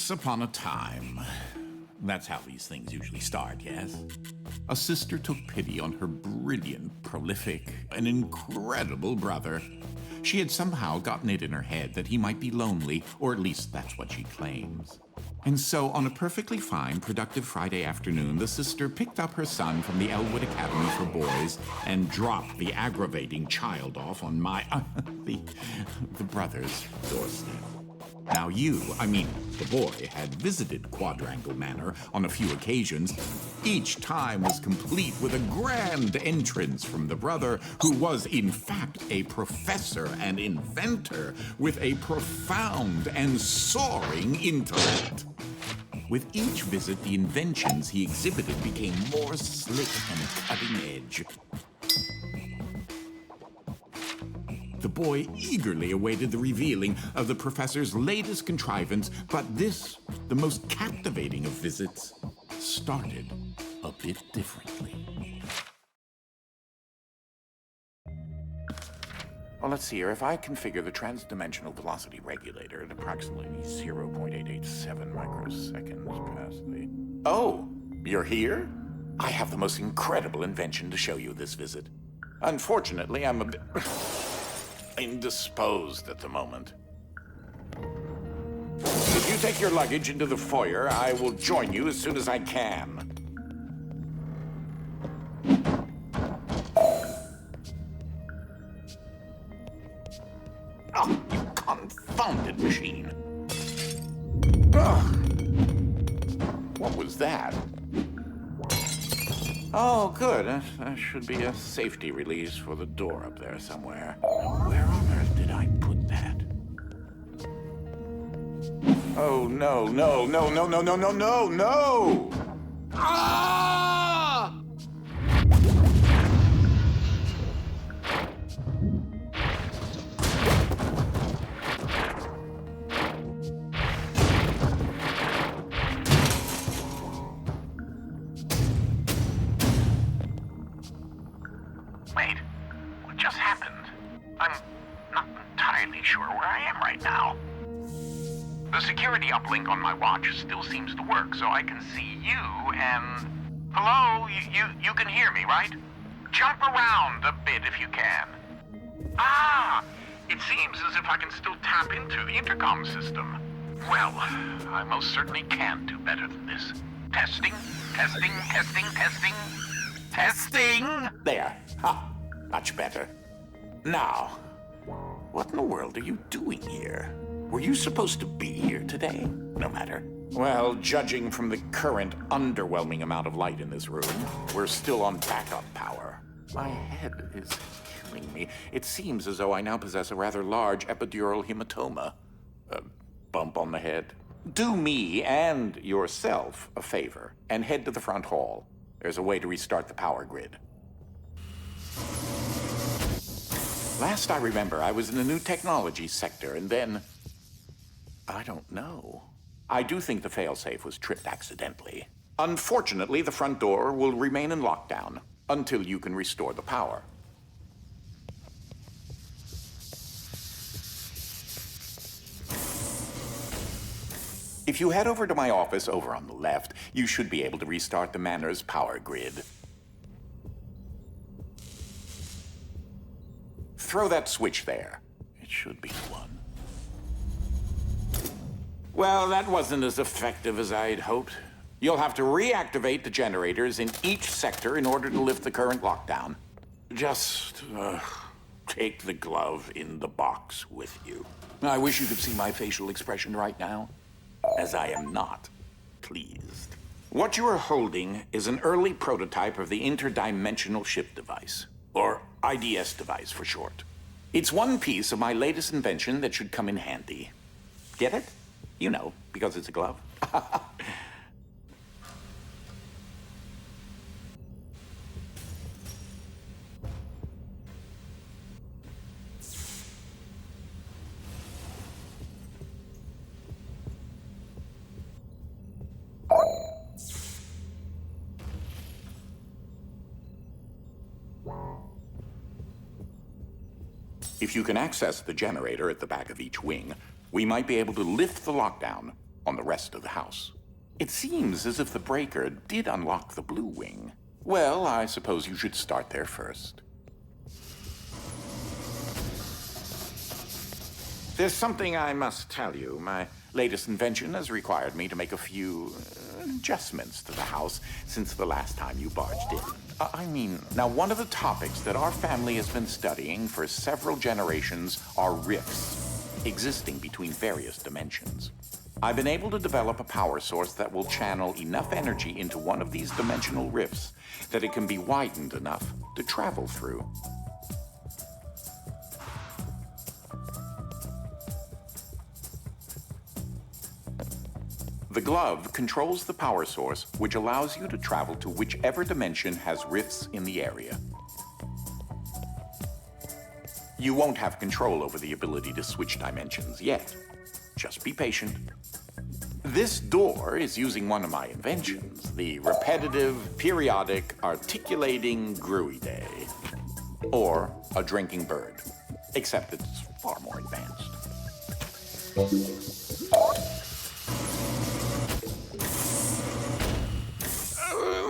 Once upon a time. That's how these things usually start, yes? A sister took pity on her brilliant, prolific, and incredible brother. She had somehow gotten it in her head that he might be lonely, or at least that's what she claims. And so, on a perfectly fine, productive Friday afternoon, the sister picked up her son from the Elwood Academy for Boys and dropped the aggravating child off on the brother's doorstep. Now the boy, had visited Quadrangle Manor on a few occasions. Each time was complete with a grand entrance from the brother, who was in fact a professor and inventor with a profound and soaring intellect. With each visit, the inventions he exhibited became more slick and cutting edge. The boy eagerly awaited the revealing of the professor's latest contrivance, but this, the most captivating of visits, started a bit differently. Well, let's see here. If I configure the transdimensional velocity regulator at approximately 0.887 microseconds past the... Oh, you're here? I have the most incredible invention to show you this visit. Unfortunately, I'm a bit... indisposed at the moment. If you take your luggage into the foyer, I will join you as soon as I can. Oh, you confounded machine. Ugh. What was that? Oh, good. That should be a safety release for the door up there somewhere. Where on earth did I put that? Oh, no, no, no, no, no, no, no, no, no! Ah! Wait, what just happened? I'm not entirely sure where I am right now. The security uplink on my watch still seems to work, so I can see you and... Hello? You can hear me, right? Jump around a bit if you can. Ah! It seems as if I can still tap into the intercom system. Well, I most certainly can do better than this. Testing, testing, testing, testing. Testing! There. Ha! Much better. Now, what in the world are you doing here? Were you supposed to be here today? No matter. Well, judging from the current underwhelming amount of light in this room, we're still on backup power. My head is killing me. It seems as though I now possess a rather large epidural hematoma. A bump on the head. Do me and yourself a favor and head to the front hall. There's a way to restart the power grid. Last I remember, I was in the new technology sector, and then... I don't know. I do think the failsafe was tripped accidentally. Unfortunately, the front door will remain in lockdown until you can restore the power. If you head over to my office over on the left, you should be able to restart the manor's power grid. Throw that switch there. It should be the one. Well, that wasn't as effective as I'd hoped. You'll have to reactivate the generators in each sector in order to lift the current lockdown. Just take the glove in the box with you. I wish you could see my facial expression right now, as I am not pleased. What you are holding is an early prototype of the interdimensional shift device, or IDS device for short. It's one piece of my latest invention that should come in handy. Get it? You know, because it's a glove. If you can access the generator at the back of each wing, we might be able to lift the lockdown. on the rest of the house. It seems as if the breaker did unlock the blue wing. Well, I suppose you should start there first. There's something I must tell you. My latest invention has required me to make a few adjustments to the house since the last time you barged in. Now one of the topics that our family has been studying for several generations are rifts existing between various dimensions. I've been able to develop a power source that will channel enough energy into one of these dimensional rifts that it can be widened enough to travel through. The glove controls the power source, which allows you to travel to whichever dimension has rifts in the area. You won't have control over the ability to switch dimensions yet. Just be patient. This door is using one of my inventions, the repetitive, periodic, articulating gruidae, or a drinking bird, except it's far more advanced.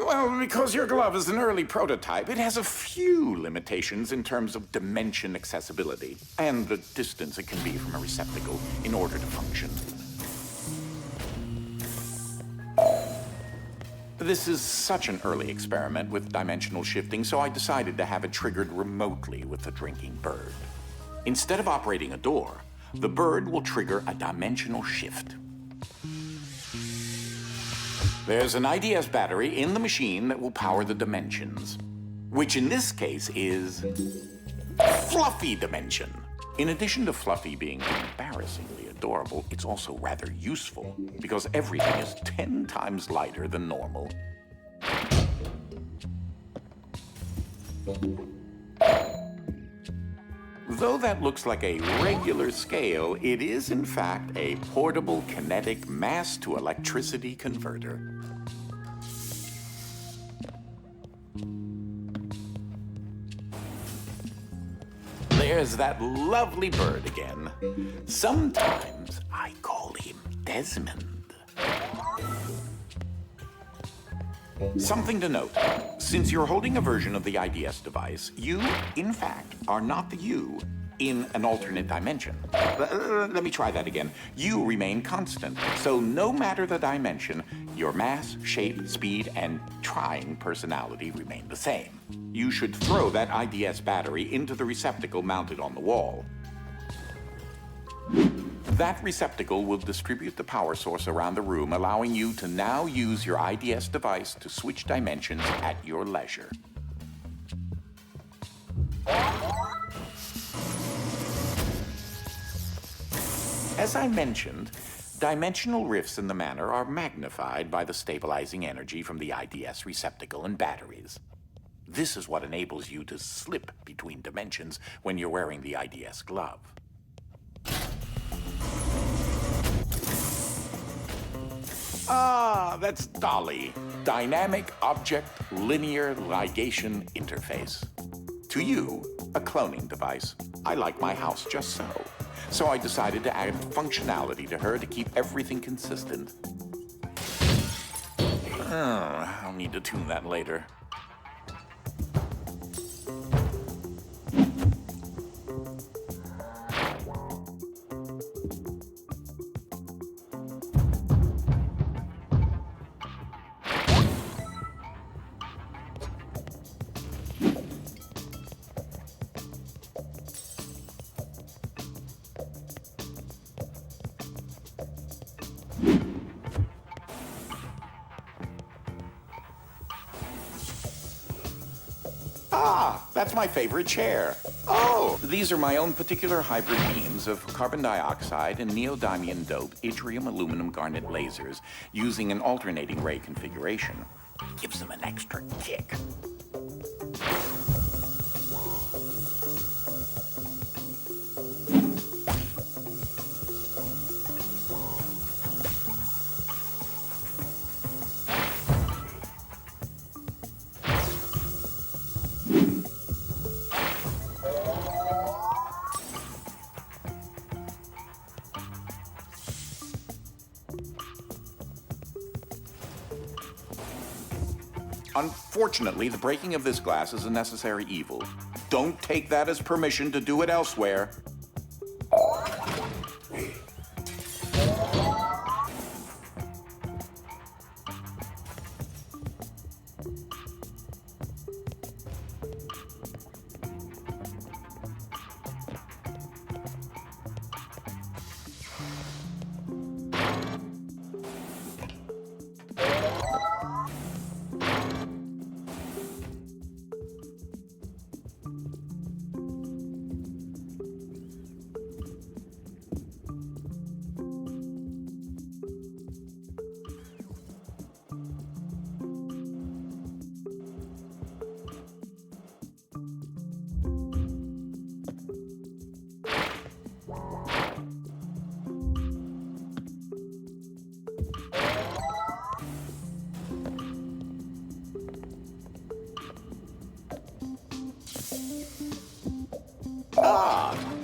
Well, because your glove is an early prototype, it has a few limitations in terms of dimension accessibility and the distance it can be from a receptacle in order to function. This is such an early experiment with dimensional shifting, so I decided to have it triggered remotely with the drinking bird. Instead of operating a door, the bird will trigger a dimensional shift. There's an IDS battery in the machine that will power the dimensions, which in this case is Fluffy Dimension. In addition to Fluffy being embarrassingly adorable, it's also rather useful because everything is 10 times lighter than normal. Though that looks like a regular scale, it is in fact a portable kinetic mass-to-electricity converter. There's that lovely bird again. Sometimes I call him Desmond. Something to note. Since you're holding a version of the IDS device, you, in fact, are not the you in an alternate dimension. Let me try that again. You remain constant, so no matter the dimension, your mass, shape, speed, and trying personality remain the same. You should throw that IDS battery into the receptacle mounted on the wall. That receptacle will distribute the power source around the room, allowing you to now use your IDS device to switch dimensions at your leisure. As I mentioned, dimensional rifts in the manor are magnified by the stabilizing energy from the IDS receptacle and batteries. This is what enables you to slip between dimensions when you're wearing the IDS glove. Ah, that's Dolly, Dynamic Object Linear Ligation Interface. To you, a cloning device. I like my house just so. So I decided to add functionality to her to keep everything consistent. I'll need to tune that later. Ah, that's my favorite chair. Oh, these are my own particular hybrid beams of carbon dioxide and neodymium-doped yttrium aluminum garnet lasers using an alternating ray configuration. Gives them an extra kick. Unfortunately, the breaking of this glass is a necessary evil. Don't take that as permission to do it elsewhere.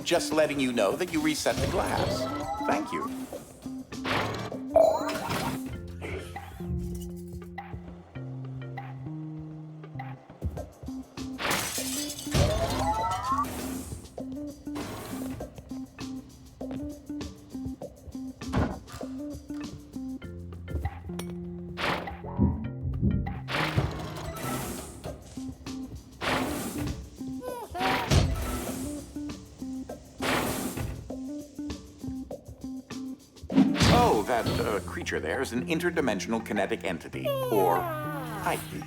Just letting you know that you reset the glass. Thank you. Oh, that creature there is an interdimensional kinetic entity, or Titan.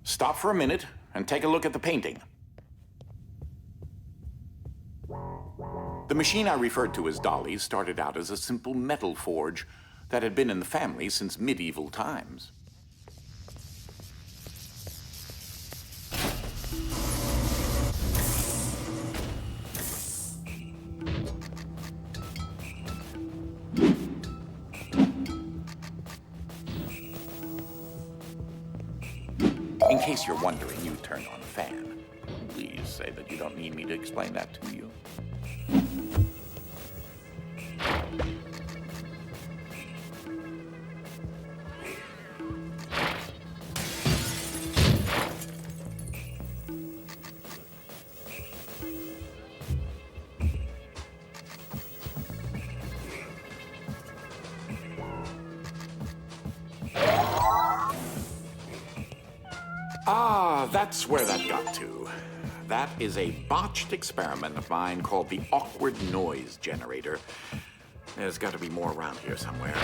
Stop for a minute and take a look at the painting. The machine I referred to as Dolly started out as a simple metal forge that had been in the family since medieval times. In case you're wondering, you turned on a fan. Please say that you don't need me to explain that to you. Ah, that's where that got to. That is a botched experiment of mine called the awkward noise generator. There's got to be more around here somewhere.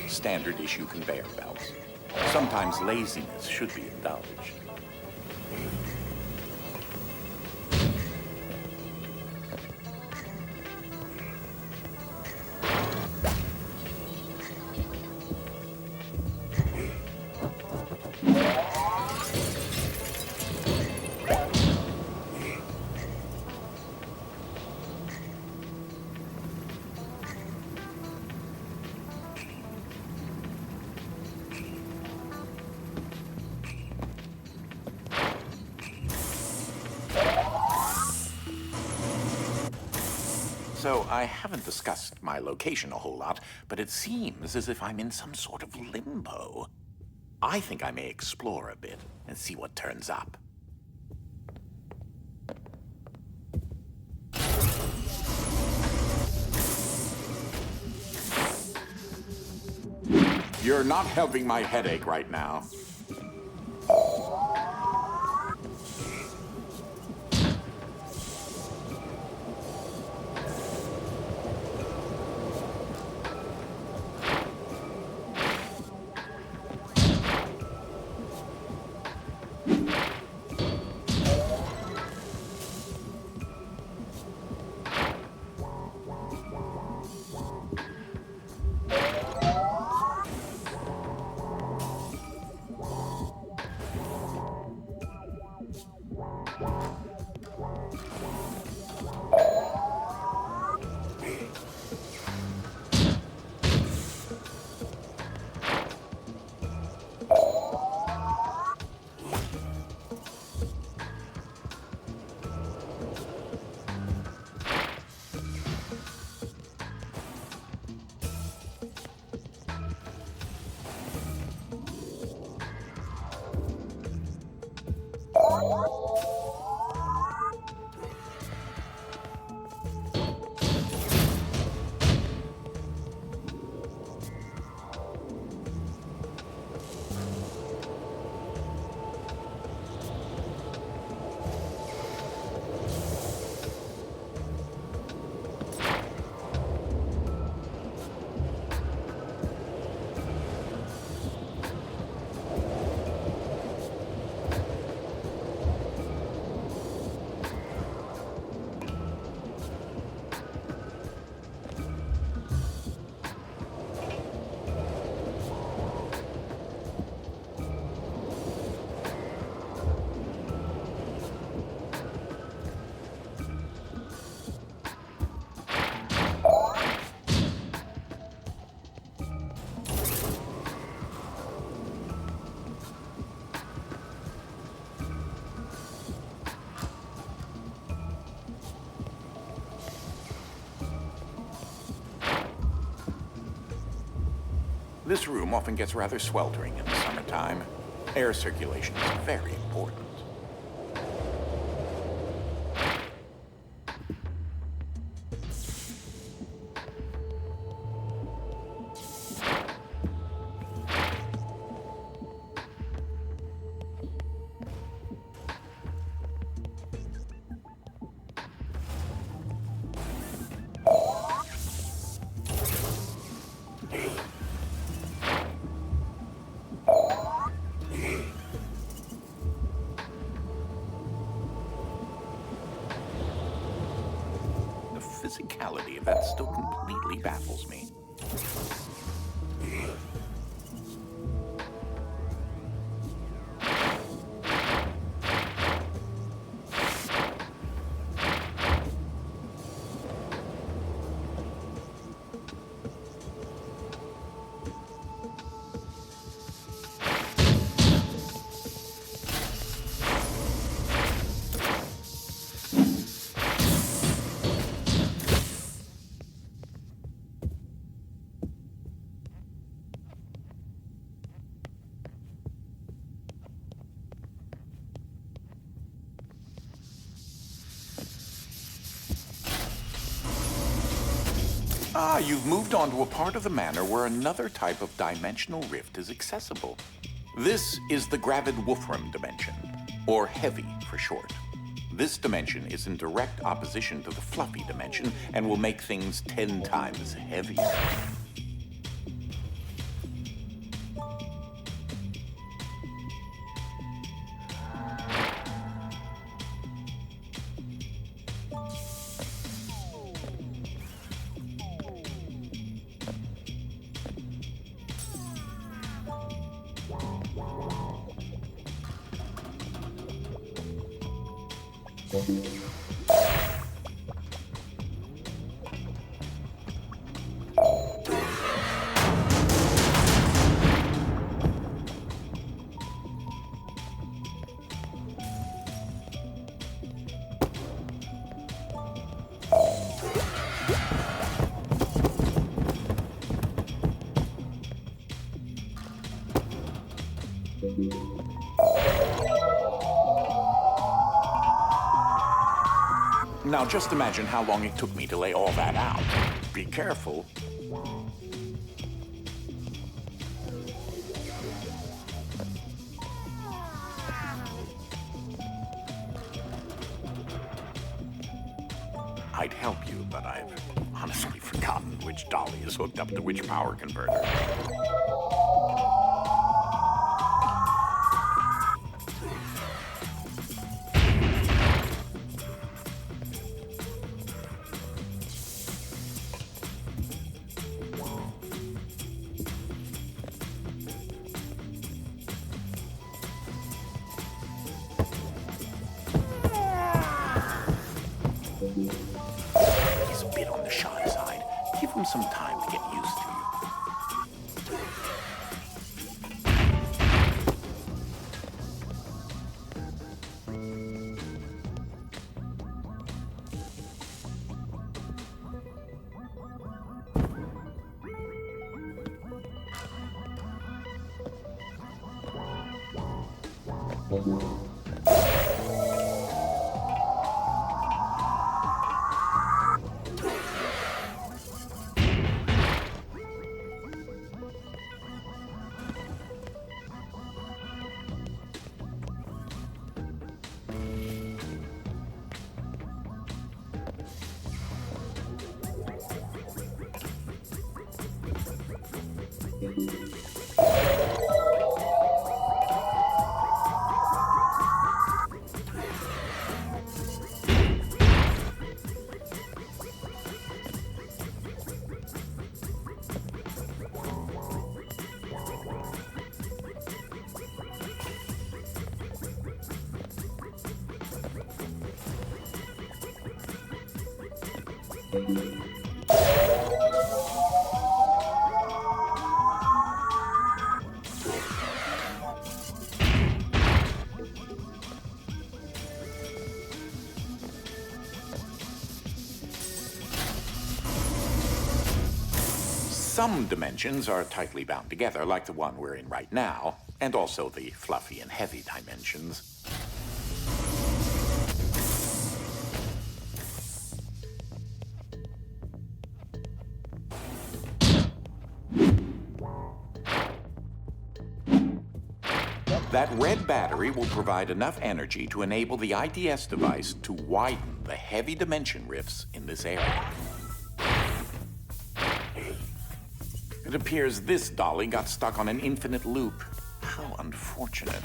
Standard issue conveyor belts. Sometimes laziness should be indulged. So I haven't discussed my location a whole lot, but it seems as if I'm in some sort of limbo. I think I may explore a bit and see what turns up. You're not helping my headache right now. This room often gets rather sweltering in the summertime. Air circulation is very important. The physicality of that still completely baffles me. Ah, you've moved on to a part of the manor where another type of dimensional rift is accessible. This is the Gravid Wolfram dimension, or Heavy for short. This dimension is in direct opposition to the Fluffy dimension and will make things 10 times heavier. Now just imagine how long it took me to lay all that out. Be careful. I'd help you, but I've honestly forgotten which dolly is hooked up to which power converter. He's a bit on the shy side. Give him some time to get used to you. Some dimensions are tightly bound together, like the one we're in right now, and also the fluffy and heavy dimensions. That red battery will provide enough energy to enable the IDS device to widen the heavy dimension rifts in this area. It appears this dolly got stuck on an infinite loop. How unfortunate.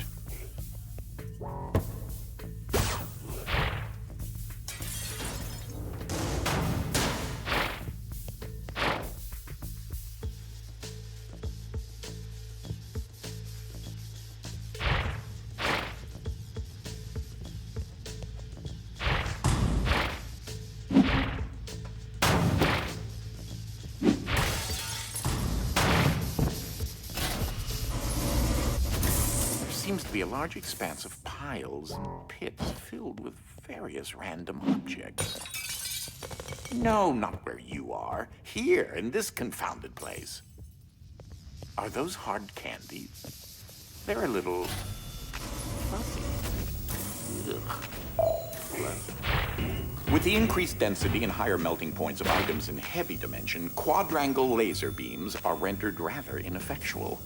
Seems to be a large expanse of piles and pits filled with various random objects. No, not where you are. Here, in this confounded place. Are those hard candies? They're a little fuzzy. Ugh. With the increased density and higher melting points of items in heavy dimension, quadrangle laser beams are rendered rather ineffectual.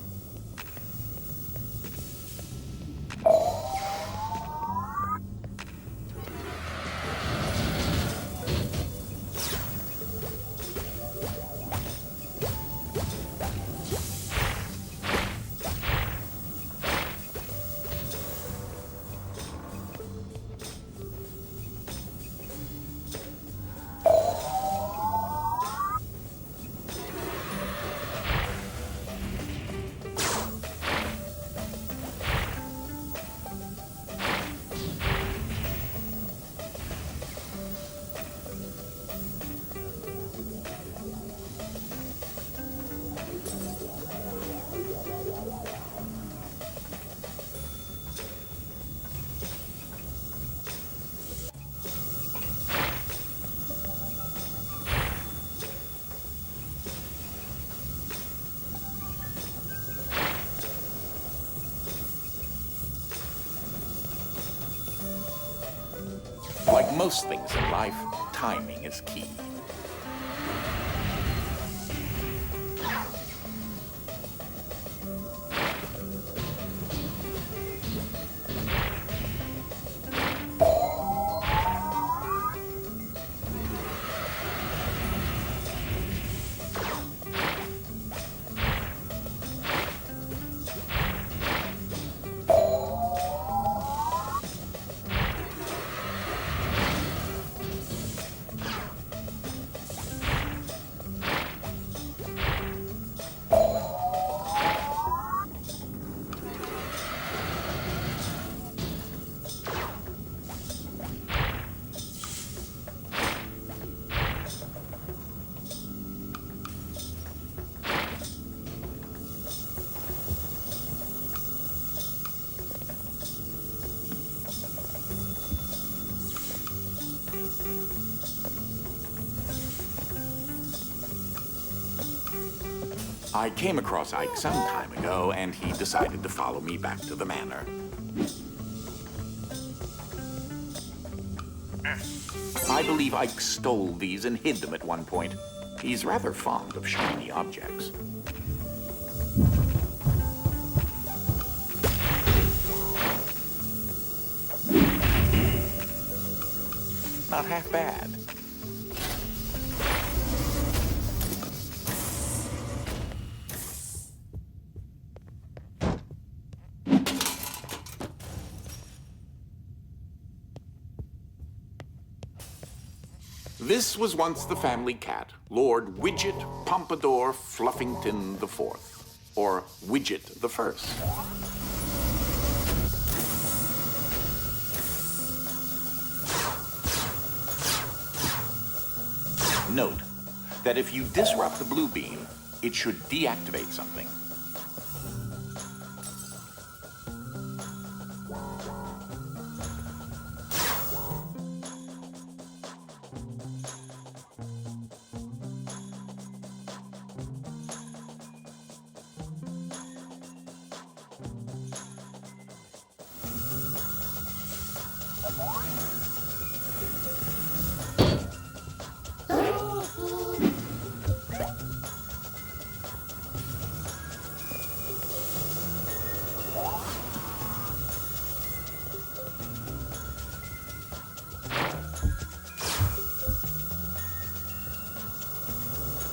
Like most things in life, timing is key. I came across Ike some time ago, and he decided to follow me back to the manor. I believe Ike stole these and hid them at one point. He's rather fond of shiny objects. Not half bad. This was once the family cat, Lord Widget Pompadour Fluffington IV, or Widget the First. Note that if you disrupt the blue beam, it should deactivate something.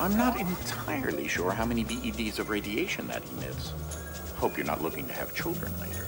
I'm not entirely sure how many BEDs of radiation that emits. Hope you're not looking to have children later.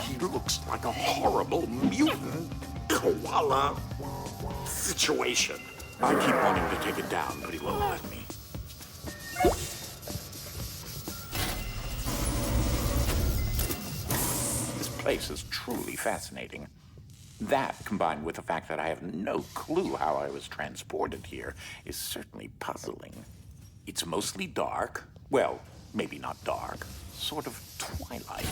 He looks like a horrible mutant koala situation. I keep wanting to take it down, but he won't let me. This place is truly fascinating. That, combined with the fact that I have no clue how I was transported here, is certainly puzzling. It's mostly dark. Well, maybe not dark. Sort of twilight.